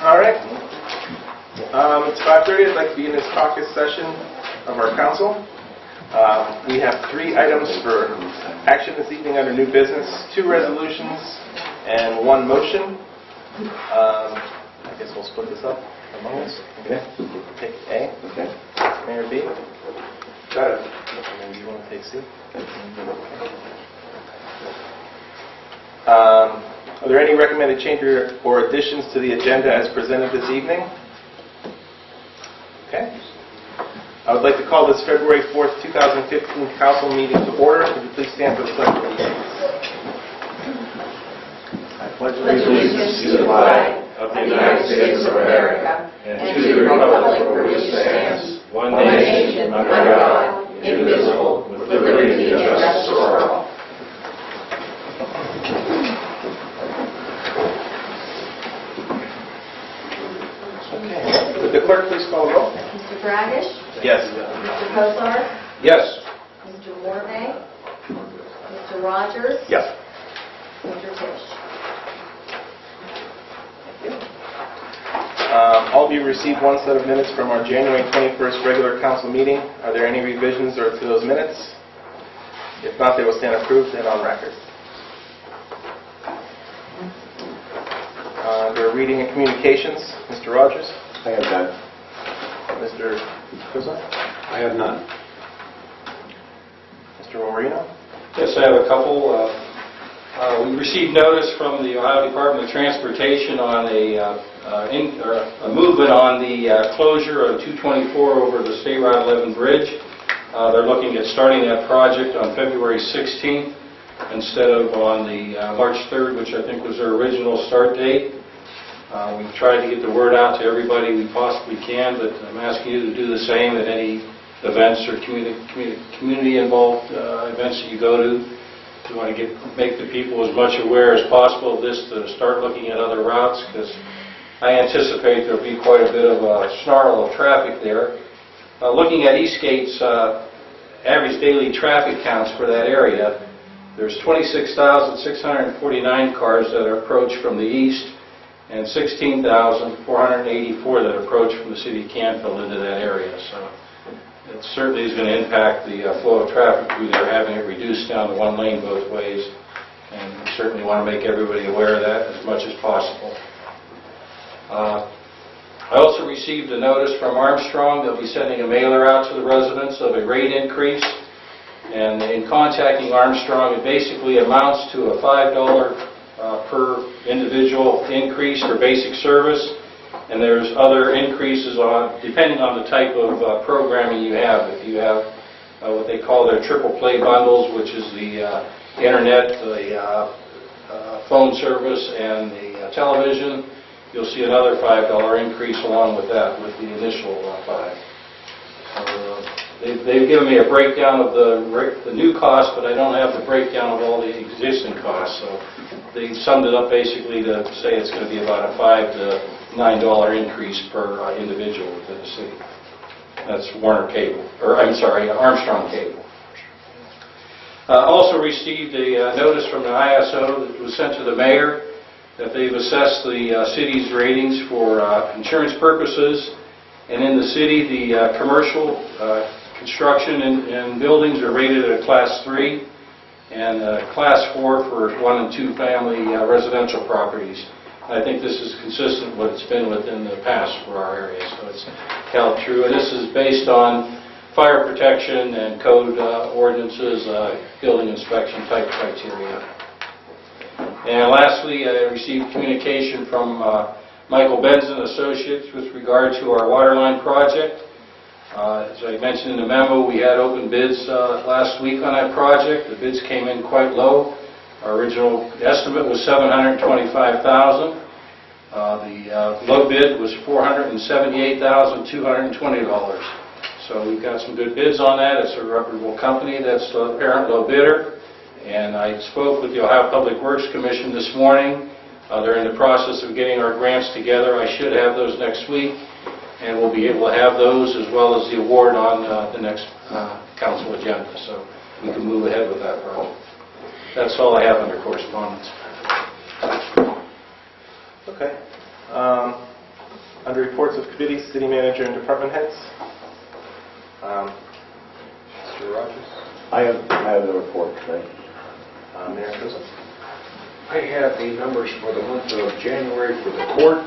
All right. It's 5:30. I'd like to begin this caucus session of our council. We have 3 items for action this evening under new business, 2 resolutions and 1 motion. I guess we'll split this up among us. Okay. Take A. Okay. Mayor B. Got it. And then you want to take C? Are there any recommended changes or additions to the agenda as presented this evening? Okay. I would like to call this February 4th, 2015 council meeting to order. Would you please stand for the pledge of allegiance? I pledge allegiance to the flag of the United States of America and to the republic for which it stands, one nation, under God, indivisible, with liberty and justice for all. Okay. Would the clerk please call the roll? Mr. Bradish? Yes. Mr. Kozar? Yes. Mr. Morvay? Mr. Rogers? Yes. Mr. Tisch? All of you received 1 set of minutes from our January 21st regular council meeting. Are there any revisions to those minutes? If not, they will stand approved and on record. Under reading and communications, Mr. Rogers? I have none. Mr. Kozar? I have none. Mr. Moreno? Yes, I have a couple. We received notice from the Ohio Department of Transportation on a movement on the closure of 224 over the State Route 11 bridge. They're looking at starting that project on February 16th instead of on the March 3rd, which I think was their original start date. We've tried to get the word out to everybody we possibly can, but I'm asking you to do the same at any events or community-involved events that you go to. We want to make the people as much aware as possible of this to start looking at other routes, because I anticipate there'll be quite a bit of a snarl of traffic there. Looking at Eastgate's average daily traffic counts for that area, there's 26,649 cars that are approached from the east and 16,484 that approach from the city of Canfield into that area. So it certainly is going to impact the flow of traffic through there, having it reduced down to 1 lane both ways. And we certainly want to make everybody aware of that as much as possible. I also received a notice from Armstrong. They'll be sending a mailer out to the residents of a rate increase. And in contacting Armstrong, it basically amounts to a $5 per individual increase for basic service. And there's other increases depending on the type of programming you have. If you have what they call their triple play bundles, which is the internet, the phone service, and the television, you'll see another $5 increase along with that, with the initial 5. They've given me a breakdown of the new cost, but I don't have the breakdown of all the existing costs. So they summed it up basically to say it's going to be about a $5 to $9 increase per individual within the city. That's Armstrong Cable. Also received a notice from the ISO that was sent to the mayor that they've assessed the city's ratings for insurance purposes. And in the city, the commercial construction and buildings are rated at a Class 3 and Class 4 for 1 and 2 family residential properties. I think this is consistent with what it's been within the past for our area, so it's held true. And this is based on fire protection and code ordinances, building inspection type criteria. And lastly, I received communication from Michael Benson Associates with regard to our waterline project. As I mentioned in the memo, we had open bids last week on that project. The bids came in quite low. Our original estimate was $725,000. The low bid was $478,220. So we've got some good bids on that. It's a reputable company that's the apparent low bidder. And I spoke with the Ohio Public Works Commission this morning. They're in the process of getting our grants together. I should have those next week. And we'll be able to have those as well as the award on the next council agenda. So we can move ahead with that project. That's all I have under correspondence. Okay. Under reports of committees, city manager and department heads. Mr. Rogers. I have the report tonight. Mayor Joseph. I have the numbers for the month of January for the court.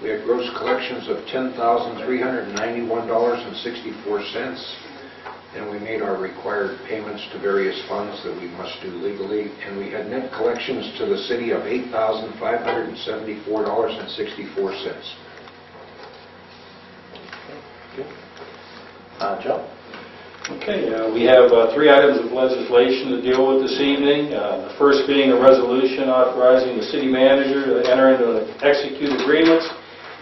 We had gross collections of $10,391.64, and we made our required payments to various funds that we must do legally, and we had net collections to the city of $8,574.64. Joe. Okay, we have three items of legislation to deal with this evening. The first being a resolution authorizing the city manager to enter into and execute agreements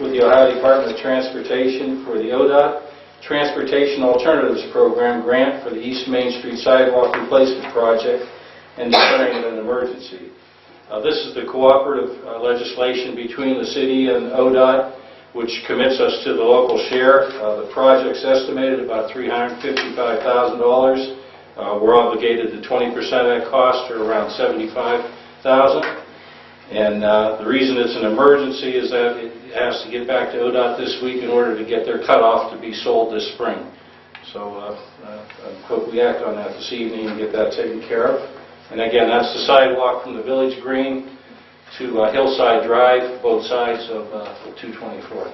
with the Ohio Department of Transportation for the ODOT Transportation Alternatives Program grant for the East Main Street Sidewalk Replacement Project and declaring it an emergency. This is the cooperative legislation between the city and ODOT, which commits us to the local share. The project's estimated about $355,000. We're obligated to 20% of that cost, or around $75,000. And the reason it's an emergency is that it has to get back to ODOT this week in order to get their cutoff to be sold this spring. So I hope we act on that this evening and get that taken care of. And again, that's the sidewalk from the Village Green to Hillside Drive, both sides of 224.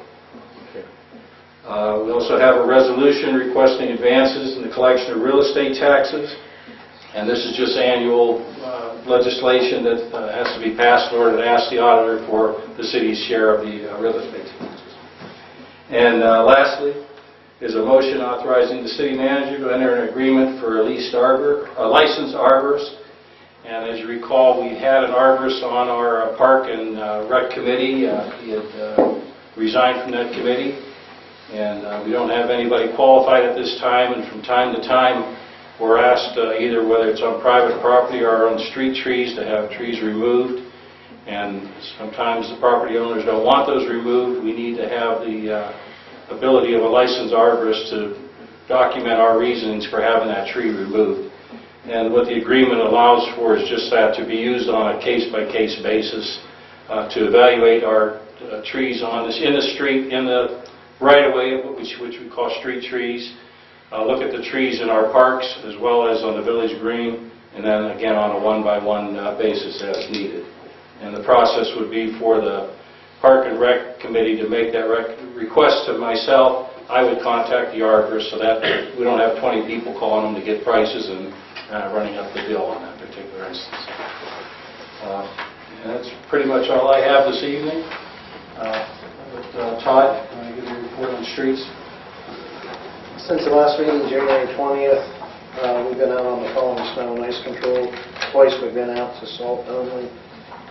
We also have a resolution requesting advances in the collection of real estate taxes, and this is just annual legislation that has to be passed in order to ask the auditor for the city's share of the real estate taxes. And lastly is a motion authorizing the city manager to enter an agreement for a licensed arborist. And as you recall, we had an arborist on our Park and Rec Committee. He had resigned from that committee. And we don't have anybody qualified at this time. And from time to time, we're asked either whether it's on private property or on street trees to have trees removed. And sometimes the property owners don't want those removed. We need to have the ability of a licensed arborist to document our reasons for having that tree removed. And what the agreement allows for is just that, to be used on a case-by-case basis to evaluate our trees in the street, in the right-of-way, which we call street trees, look at the trees in our parks as well as on the Village Green, and then again on a one-by-one basis as needed. And the process would be for the Park and Rec Committee to make that request to myself. I would contact the arborist so that we don't have 20 people calling them to get prices and running up the bill on that particular instance. And that's pretty much all I have this evening. Todd, you want to give a report on streets? Since the last meeting, January 20th, we've been out on the following snow and ice control. Twice we've been out to salt only.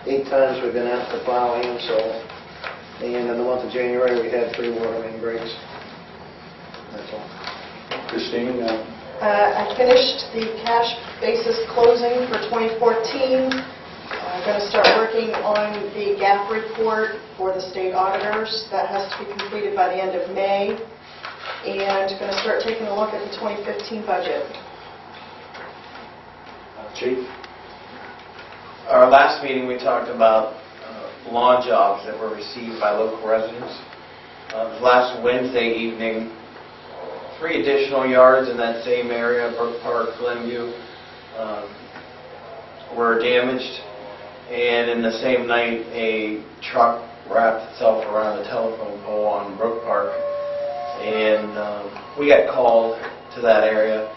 8 times we've been out to plow and salt. And in the month of January, we had 3 water main breaks. That's all. Christine? I finished the cash basis closing for 2014. I'm going to start working on the gap report for the state auditors. That has to be completed by the end of May. And going to start taking a look at the 2015 budget. Chief? Our last meeting, we talked about lawn jobs that were received by local residents. Last Wednesday evening, 3 additional yards in that same area, Brook Park, Glenview, were damaged. And in the same night, a truck wrapped itself around a telephone pole on Brook Park. And we got called to that area.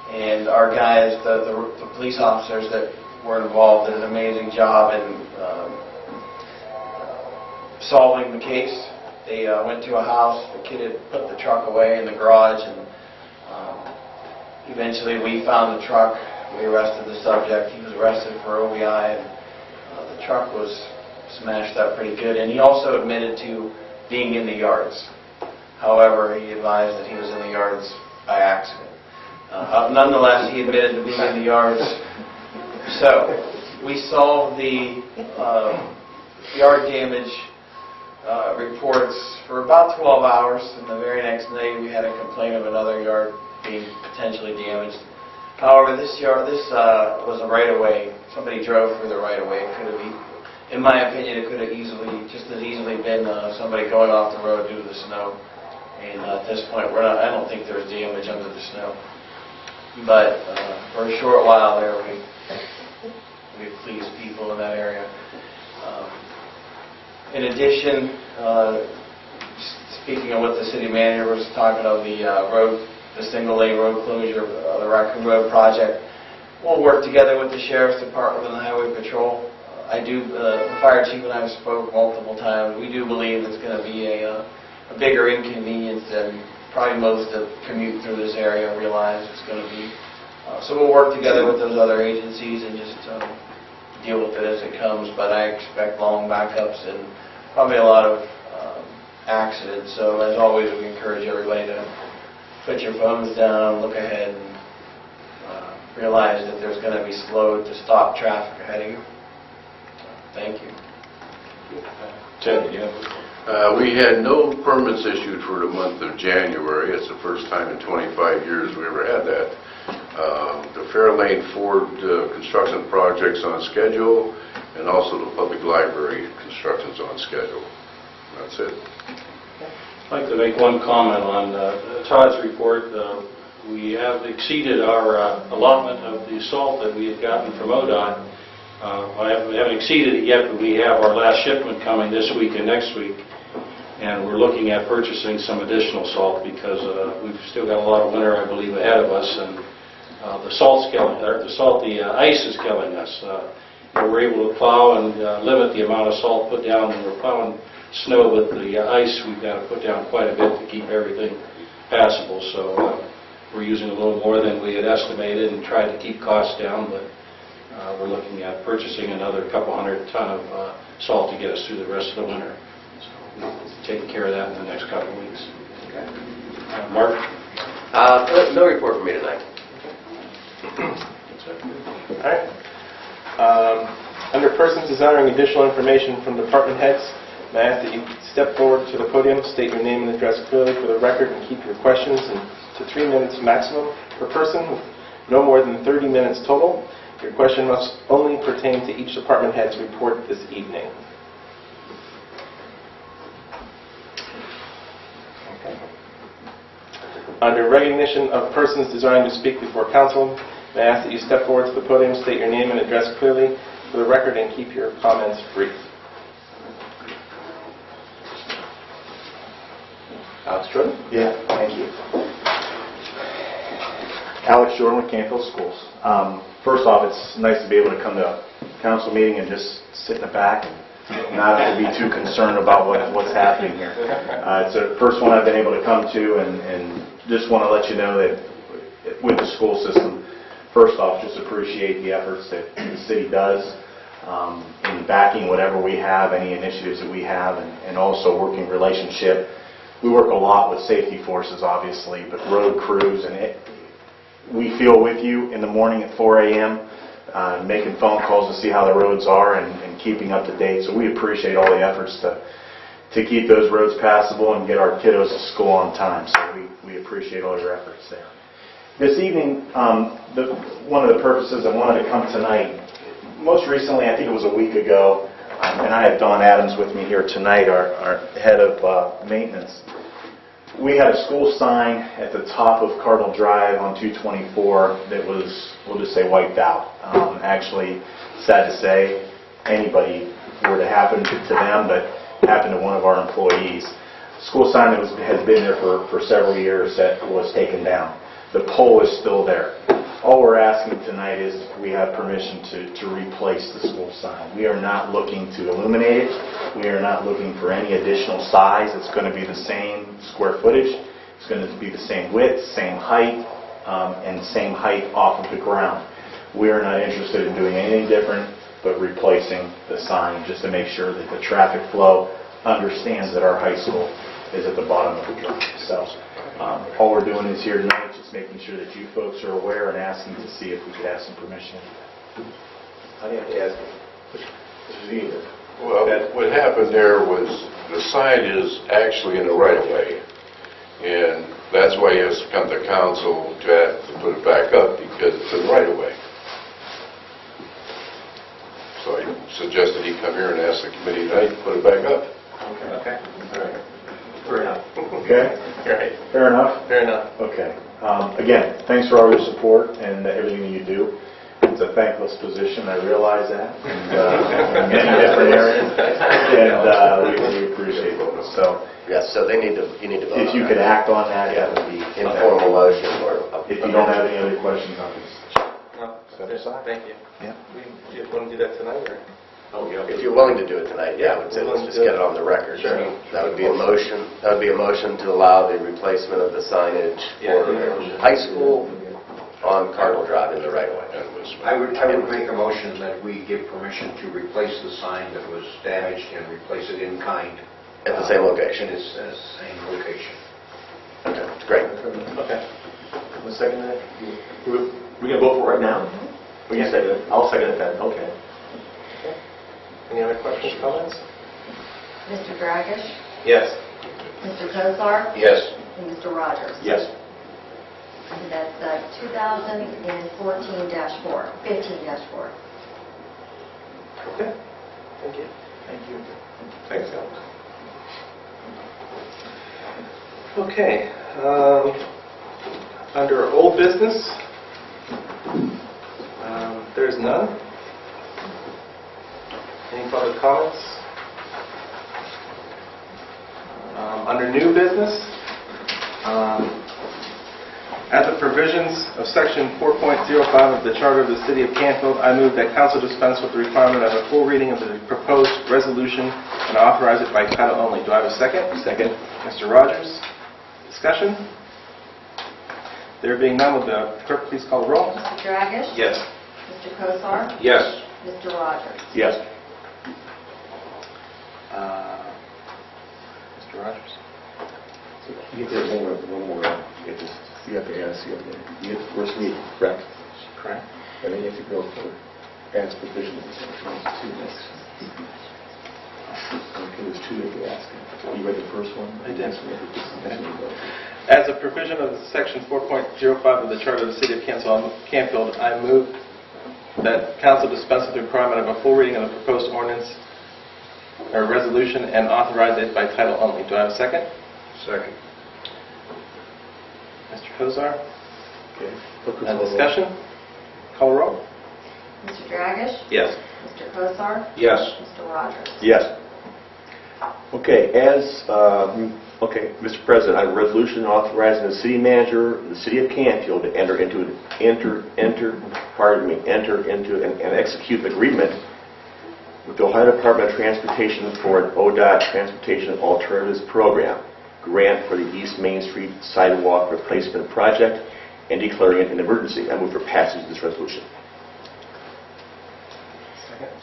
And our guys, the police officers that were involved, did an amazing job in solving the case. They went to a house. The kid had put the truck away in the garage, and eventually we found the truck. We arrested the subject. He was arrested for OVI, and the truck was smashed up pretty good. And he also admitted to being in the yards. However, he advised that he was in the yards by accident. Nonetheless, he admitted to being in the yards. So we solved the yard damage reports for about 12 hours, and the very next day we had a complaint of another yard being potentially damaged. However, this was a right-of-way. Somebody drove through the right-of-way. in my opinion, it could have just as easily been somebody going off the road due to the snow. And at this point, I don't think there's damage under the snow. But for a short while there, we pleased people in that area. In addition, speaking of what the city manager was talking of, the single-lane road closure, the Raccoon Road project, we'll work together with the Sheriff's Department and the Highway Patrol. The fire chief and I have spoke multiple times. We do believe it's going to be a bigger inconvenience than probably most of commute through this area realize it's going to be. So we'll work together with those other agencies and just deal with it as it comes. But I expect long backups and probably a lot of accidents. So as always, we encourage everybody to put your phones down, look ahead, and realize that there's going to be slowed to stop traffic ahead of you. Thank you. Ted, yeah. We had no permits issued for the month of January. It's the first time in 25 years we ever had that. The Fairlane Ford construction project's on schedule, and also the public library construction's on schedule. That's it. I'd like to make one comment on Todd's report. We have exceeded our allotment of the salt that we had gotten from ODOT. We haven't exceeded it yet, but we have our last shipment coming this week and next week. And we're looking at purchasing some additional salt because we've still got a lot of winter, I believe, ahead of us. And the ice is killing us. We're able to plow and limit the amount of salt put down. When we're plowing snow with the ice, we've got to put down quite a bit to keep everything passable. So we're using a little more than we had estimated and tried to keep costs down. But we're looking at purchasing another couple 100 ton of salt to get us through the rest of the winter. So we'll be taking care of that in the next couple of weeks. Okay. Mark? No report for me tonight. All right. Under persons desiring additional information from department heads, may I ask that you step forward to the podium, state your name and address clearly for the record, and keep your questions to 3 minutes maximum per person, with no more than 30 minutes total. Your question must only pertain to each department head's report this evening. Okay. Under recognition of persons desiring to speak before council, may I ask that you step forward to the podium, state your name and address clearly for the record, and keep your comments brief. Alex Jordan? Yeah, thank you. Alex Jordan with Canfield Schools. First off, it's nice to be able to come to a council meeting and just sit in the back and not have to be too concerned about what's happening here. It's the first one I've been able to come to, and just want to let you know that with the school system, first off, just appreciate the efforts that the city does in backing whatever we have, any initiatives that we have, and also working relationship. We work a lot with safety forces, obviously, but road crews, and we feel with you in the morning at 4 a.m., making phone calls to see how the roads are and keeping up to date. So we appreciate all the efforts to keep those roads passable and get our kiddos to school on time. So we appreciate all your efforts there. This evening, one of the purposes I wanted to come tonight, most recently, I think it was a week ago, and I had Don Adams with me here tonight, our head of maintenance. We had a school sign at the top of Cardinal Drive on 224 that was, we'll just say, wiped out. Actually, sad to say, anybody were to happen to them, but happened to one of our employees. School sign that has been there for several years that was taken down. The pole is still there. All we're asking tonight is we have permission to replace the school sign. We are not looking to illuminate it. We are not looking for any additional size. It's going to be the same square footage. It's going to be the same width, same height, and same height off of the ground. We are not interested in doing anything different but replacing the sign just to make sure that the traffic flow understands that our high school is at the bottom of the drive. So all we're doing is here tonight, just making sure that you folks are aware and asking to see if we could have some permission. How do you have to ask me? Well, what happened there was the sign is actually in the right-of-way, and that's why he has to come to council to put it back up, because it's in the right-of-way. So I suggested he come here and ask the committee tonight to put it back up. Okay. All right. Fair enough. Okay? All right. Fair enough? Fair enough. Okay. Again, thanks for all your support and everything you do. It's a thankless position, I realize that, in many different areas, and we appreciate it. So Yes, so you need to vote if you on could that. act on that, that would be In formal motion or... If you don't have any other questions on this. No, Set aside. thank you. Yeah. Do you want to do that tonight, or? Oh, yeah. If you're willing to do it tonight, yeah, I would say let's just get it on the record. Sure. That would be a motion, to allow the replacement of the signage for high school on Cardinal Drive in the right of way. I would make a motion that we give permission to replace the sign that was damaged and replace it in kind. At the same location. In its same location. Okay, great. Okay. Who's seconding it? We gonna vote for it right now? Well, you second it. I'll second it then. Okay. Any other questions, comments? Mr. Dragish? Yes. Mr. Kozar? Yes. And Mr. Rogers? Yes. And that's 2014-4, 15-4. Okay. Thank you. Thank you. Thanks, Alex. Okay. Under old business, there's none. Any public comments? Under new business, as the provisions of Section 4.05 of the Charter of the City of Canfield, I move that council dispense with the requirement of a full reading of the proposed resolution and authorize it by title only. Do I have a second? Second. Mr. Rogers. Discussion? There being none, will the clerk please call the roll? Mr. Dragish? Yes. Mr. Kozar? Yes. Mr. Rogers? Yes. Mr. Rogers? You get one more. You have to ask. You get the first meeting, correct? Correct. And then you have to go for ask provision of the section 2 next. Okay, there's two that you ask. You read the first one? I did. Next one, you go. As a provision of Section 4.05 of the Charter of the City of Canfield, I move that council dispense with the requirement of a full reading of the proposed ordinance or resolution and authorize it by title only. Do I have a second? Second. Mr. Kozar? Okay. Discussion? Call roll? Mr. Dragish? Yes. Mr. Kozar? Yes. Mr. Rogers? Yes. Okay, Mr. President, I have a resolution authorizing the city manager of the city of Canfield to enter into and execute an agreement with the Ohio Department of Transportation for an ODOT Transportation Alternatives Program grant for the East Main Street Sidewalk Replacement Project and declaring it an emergency. I move for passage of this resolution.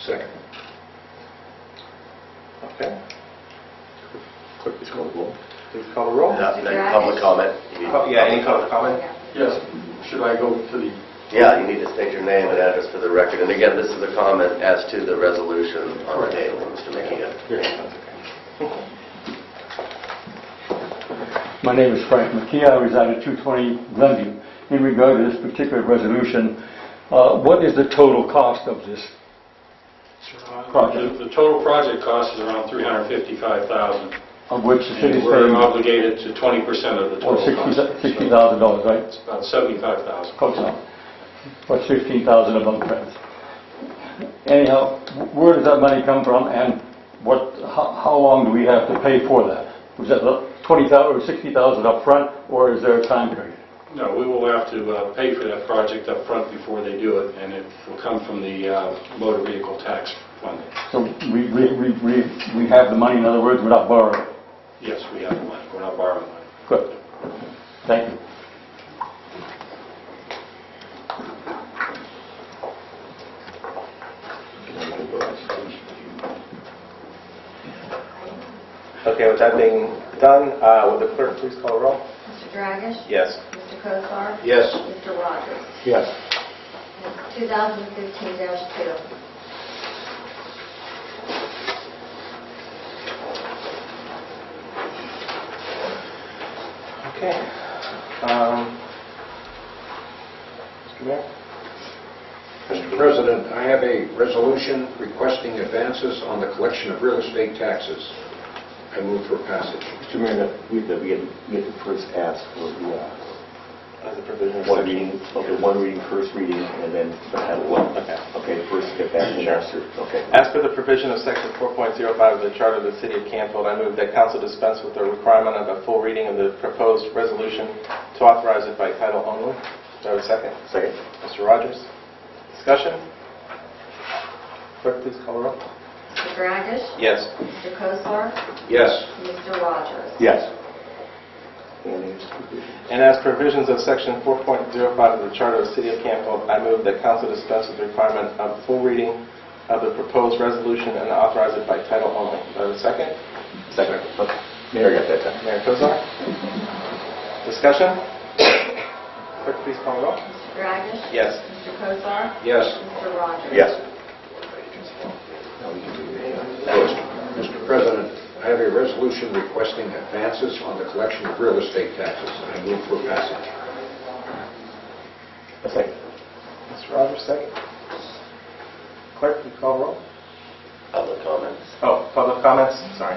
Second. Okay. Clerk, please call the roll. Please call the roll. Public comment. Any public comment? Yes. Should I go to the... Yeah, you need to state your name and address for the record. And again, this is a comment as to the resolution on the table, Mr. McKeon. My name is Frank McKee. I reside at 220 Glenview. In regard to this particular resolution, what is the total cost of this project? The total project cost is around $355,000. Of which the city is We're paying obligated to 20% of the or total cost. $60,000, right? It's about $75,000. Close enough. But $15,000 among friends. Anyhow, where does that money come from, and how long do we have to pay for that? Was that $20,000 or $60,000 up front, or is there a time period? No, we will have to pay for that project up front before they do it, and it will come from the motor vehicle tax funding. So we have the money, in other words, we're not borrowing. Yes, we have the money. We're not borrowing money. Good. Thank you. Okay, with that being done, will the clerk please call the roll? Mr. Dragish? Yes. Mr. Kozar? Yes. Mr. Rogers? Yes. It's 2015-2. Okay. Mr. Mayor? Mr. Mr. President, I have a resolution requesting advances on the collection of real estate taxes. I move for passage. Mr. Mayor, we have to first ask for the As a provision of one section. reading, okay, one reading, first reading, and then have one. Okay. Okay, first get back to the master. Okay. As per the provision of Section 4.05 of the Charter of the City of Canfield, I move that council dispense with the requirement of a full reading of the proposed resolution to authorize it by title only. Do I have a second? Second. Mr. Rogers? Discussion? Clerk, please call the roll. Mr. Dragish? Yes. Mr. Kozar? Yes. Mr. Rogers? Yes. And as provisions of Section 4.05 of the Charter of the City of Canfield, I move that council dispense with the requirement of full reading of the proposed resolution and authorize it by title only. Do I have a second? Second. Okay. Mayor got that time. Mayor Kozar? Discussion? Clerk, please call the roll. Mr. Dragish? Yes. Mr. Kozar? Yes. Mr. Rogers? Yes. Mr. President, I have a resolution requesting advances on the collection of real estate taxes. I move for passage. A second. Mr. Rogers, second. Clerk, please call the roll. Public comments. Oh, public comments? Sorry.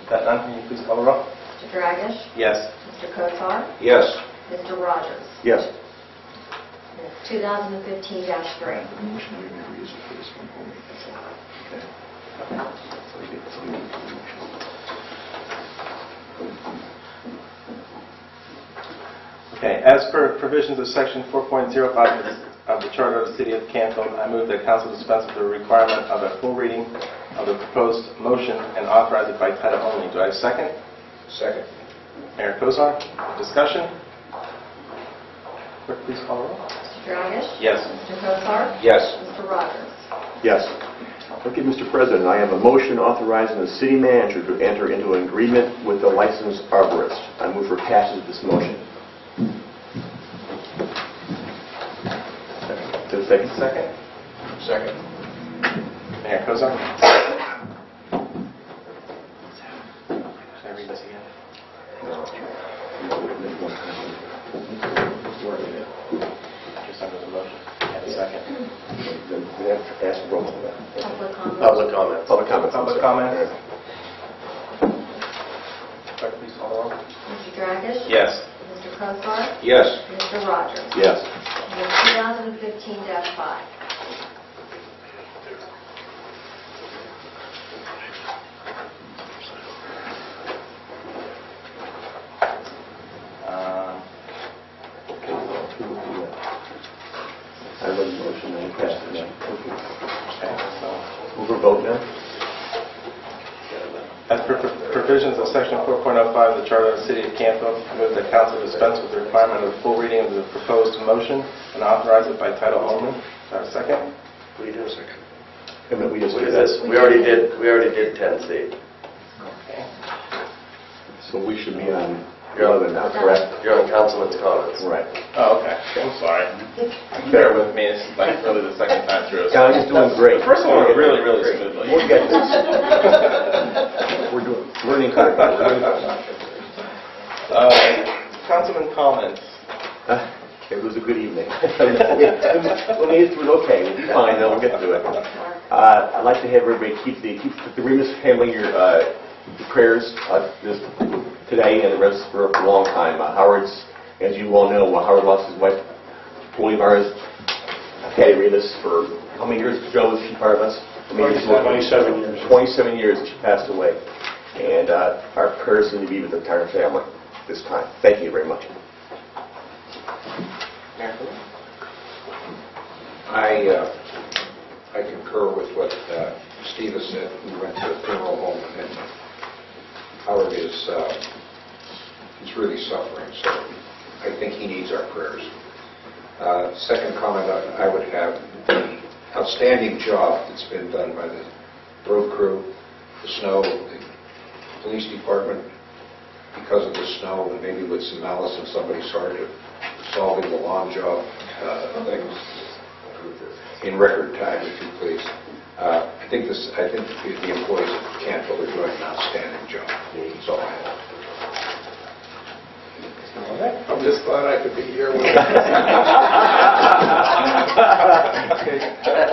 That none? Can you please call the roll? Mr. Dragish? Yes. Mr. Kozar? Yes. Mr. Rogers? Yes. It's 2015-3. Okay, as per provisions of Section 4.05 of the Charter of the City of Canfield, I move that council dispense with the requirement of a full reading of the proposed motion and authorize it by title only. Do I have a second? Second. Mayor Kozar, discussion? Clerk, please call the roll. Mr. Dragish? Yes. Mr. Kozar? Yes. Mr. Rogers? Yes. Okay, Mr. President, I have a motion authorizing the city manager to enter into an agreement with the licensed arborist. I move for passage of this motion. To the second? Second. Second. Mayor Kozar? Should I read this again? Just under the motion. Have a second. We have to ask for roll call. Public comment? Public comments. Public comments. Public comments? Clerk, please call the roll. Mr. Dragish? Yes. Mr. Kozar? Yes. Mr. Rogers? Yes. And it's 2015-5. I have a motion and pass it now. Okay, so Move for vote now? as per provisions of Section 4.05 of the Charter of the City of Canfield, I move that council dispense with the requirement of a full reading of the proposed motion and authorize it by title only. Do I have a second? We do a second. We just What did is this? We already did 10C. Okay. So we should be on 11 now, correct? You're on councilman's comments. Right. Oh, okay. I'm sorry. Bear with me. It's like really the second time through. County's doing great. The first one went really, really smoothly. We'll get this. We're learning quickly. Councilman comments. It was a good evening. When we get through it, okay, we'll be fine, then we'll get through it. I'd like to have everybody keep the Remus family your prayers this today and the rest for a long time. Howard's, as you all know, Howard lost his wife, Bolivar's Patty Remus, for how many years, Joe, was she part of us? 27 years. 27 years she passed away. And our prayers need to be with the entire family this time. Thank you very much. I concur with what Steve has said. We went to the funeral home, and Howard is he's really suffering, so I think he needs our prayers. Second comment I would have, the outstanding job that's been done by the road crew, the snow, the police department, because of the snow, and maybe with some malice and somebody started solving the lawn job things in record time, if you please. I think the employees at Canfield are doing an outstanding job. That's all I have. I'm just glad I could be here with you.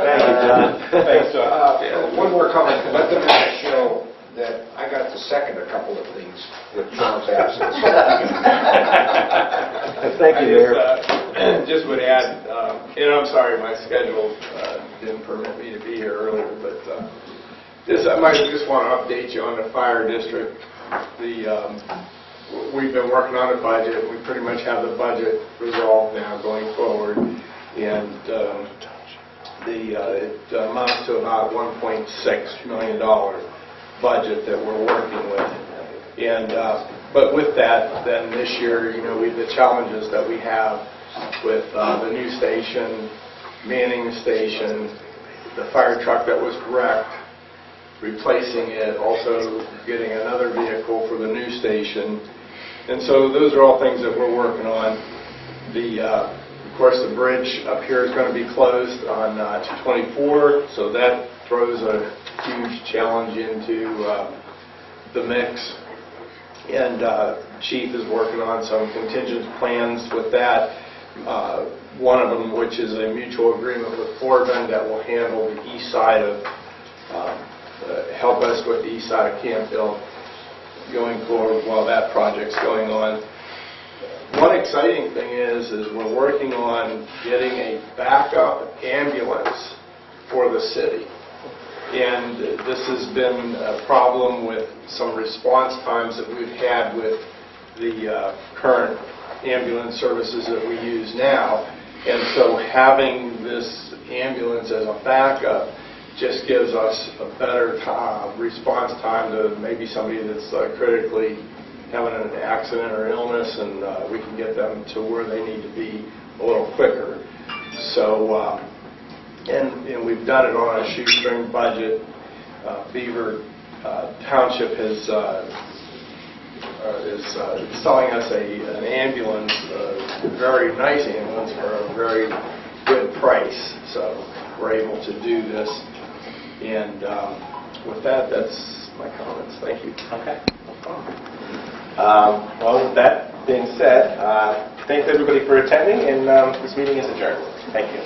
Thank you, John. Thanks, John. One more comment. Let the minutes show that I got to second a couple of things with John's absence. Thank you, Mayor. Just would add, and I'm sorry, my schedule didn't permit me to be here earlier, but I might just want to update you on the fire district. We've been working on a budget. We pretty much have the budget resolved now going forward, and it amounts to about $1.6 million budget that we're working with. And but with that, then this year, the challenges that we have with the new station, manning the station, the fire truck that was wrecked, replacing it, also getting another vehicle for the new station. And so those are all things that we're working on. Of course, the bridge up here is going to be closed on 224, so that throws a huge challenge into the mix. And Chief is working on some contingent plans with that. One of them, which is a mutual agreement with Foreman that will handle the east side of, help us with the east side of Canfield going forward while that project's going on. One exciting thing is we're working on getting a backup ambulance for the city. And this has been a problem with some response times that we've had with the current ambulance services that we use now. And so having this ambulance as a backup just gives us a better response time to maybe somebody that's critically having an accident or illness, and we can get them to where they need to be a little quicker. So, and we've done it on a shoestring budget. Beaver Township is selling us an ambulance, a very nice ambulance for a very good price. So we're able to do this. And with that, that's my comments. Thank you. Okay. Well, with that being said, thanks everybody for attending, and this meeting is adjourned. Thank you.